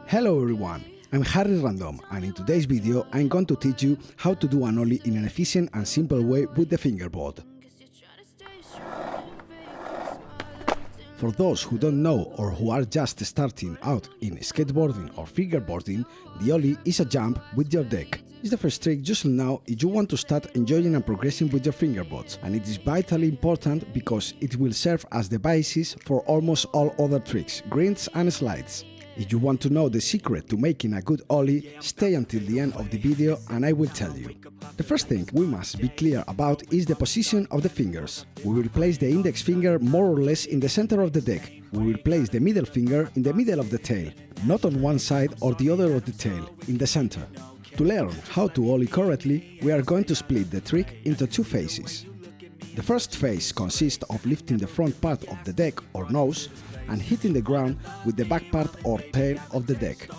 Hello everyone, I'm Harry Random, and in today's video I'm going to teach you how to do an ollie in an efficient and simple way with the fingerboard. For those who don't know or who are just starting out in skateboarding or fingerboarding, the ollie is a jump with your deck. It's the first trick you should know if you want to start enjoying and progressing with your fingerboards, and it is vitally important because it will serve as the basis for almost all other tricks, grinds and slides. If you want to know the secret to making a good ollie, stay until the end of the video and I will tell you. The first thing we must be clear about is the position of the fingers. We will place the index finger more or less in the center of the deck. We will place the middle finger in the middle of the tail, not on one side or the other of the tail, in the center. To learn how to ollie correctly, we are going to split the trick into two phases. The first phase consists of lifting the front part of the deck or nose and hitting the ground with the back part or tail of the deck.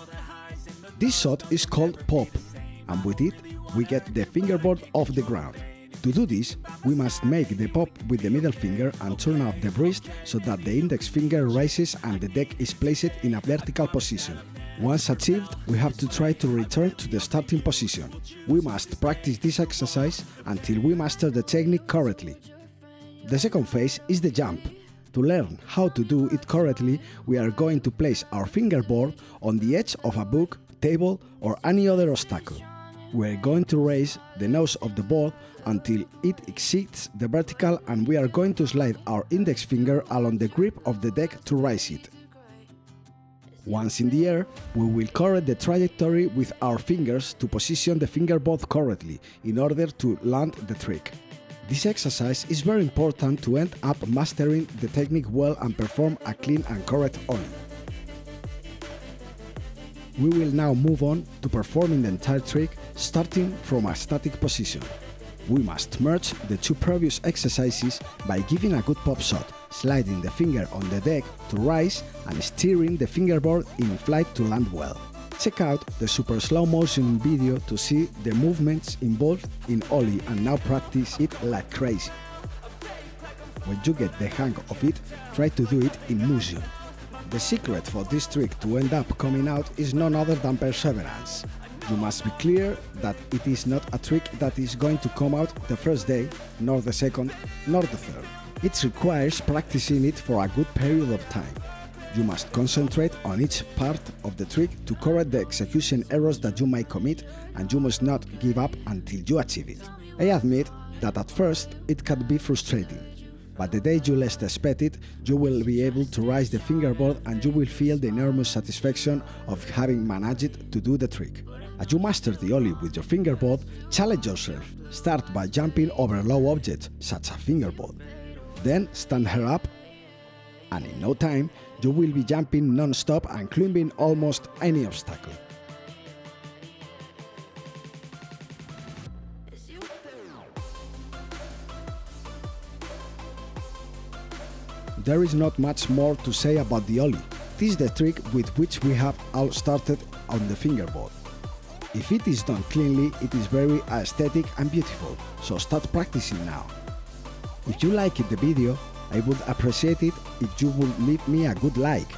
This shot is called pop, and with it we get the fingerboard off the ground. To do this, we must make the pop with the middle finger and turn up the wrist so that the index finger rises and the deck is placed in a vertical position. Once achieved, we have to try to return to the starting position. We must practice this exercise until we master the technique correctly. The second phase is the jump. To learn how to do it correctly, we are going to place our fingerboard on the edge of a book, table or any other obstacle. We are going to raise the nose of the board until it exceeds the vertical, and we are going to slide our index finger along the grip of the deck to raise it. Once in the air, we will correct the trajectory with our fingers to position the fingerboard correctly in order to land the trick. This exercise is very important to end up mastering the technique well and perform a clean and correct ollie. We will now move on to performing the entire trick starting from a static position. We must merge the two previous exercises by giving a good pop shot, sliding the finger on the deck to rise and steering the fingerboard in flight to land well. Check out the super slow motion video to see the movements involved in ollie and now practice it like crazy. When you get the hang of it, try to do it in motion. The secret for this trick to end up coming out is none other than perseverance. You must be clear that it is not a trick that is going to come out the first day, nor the second, nor the third. It requires practicing it for a good period of time. You must concentrate on each part of the trick to correct the execution errors that you might commit, and you must not give up until you achieve it. I admit that at first it can be frustrating, but the day you least expect it, you will be able to raise the fingerboard and you will feel the enormous satisfaction of having managed to do the trick. As you master the ollie with your fingerboard, challenge yourself. Start by jumping over low objects, such as a fingerboard. Then stand her up, and in no time, you will be jumping non-stop and climbing almost any obstacle. There is not much more to say about the ollie. This is the trick with which we have all started on the fingerboard. If it is done cleanly, it is very aesthetic and beautiful, so start practicing now. If you liked the video, I would appreciate it if you would leave me a good like,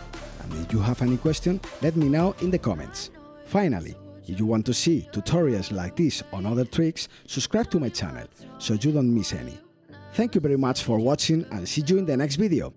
and if you have any question, let me know in the comments. Finally, if you want to see tutorials like this on other tricks, subscribe to my channel so you don't miss any. Thank you very much for watching and see you in the next video.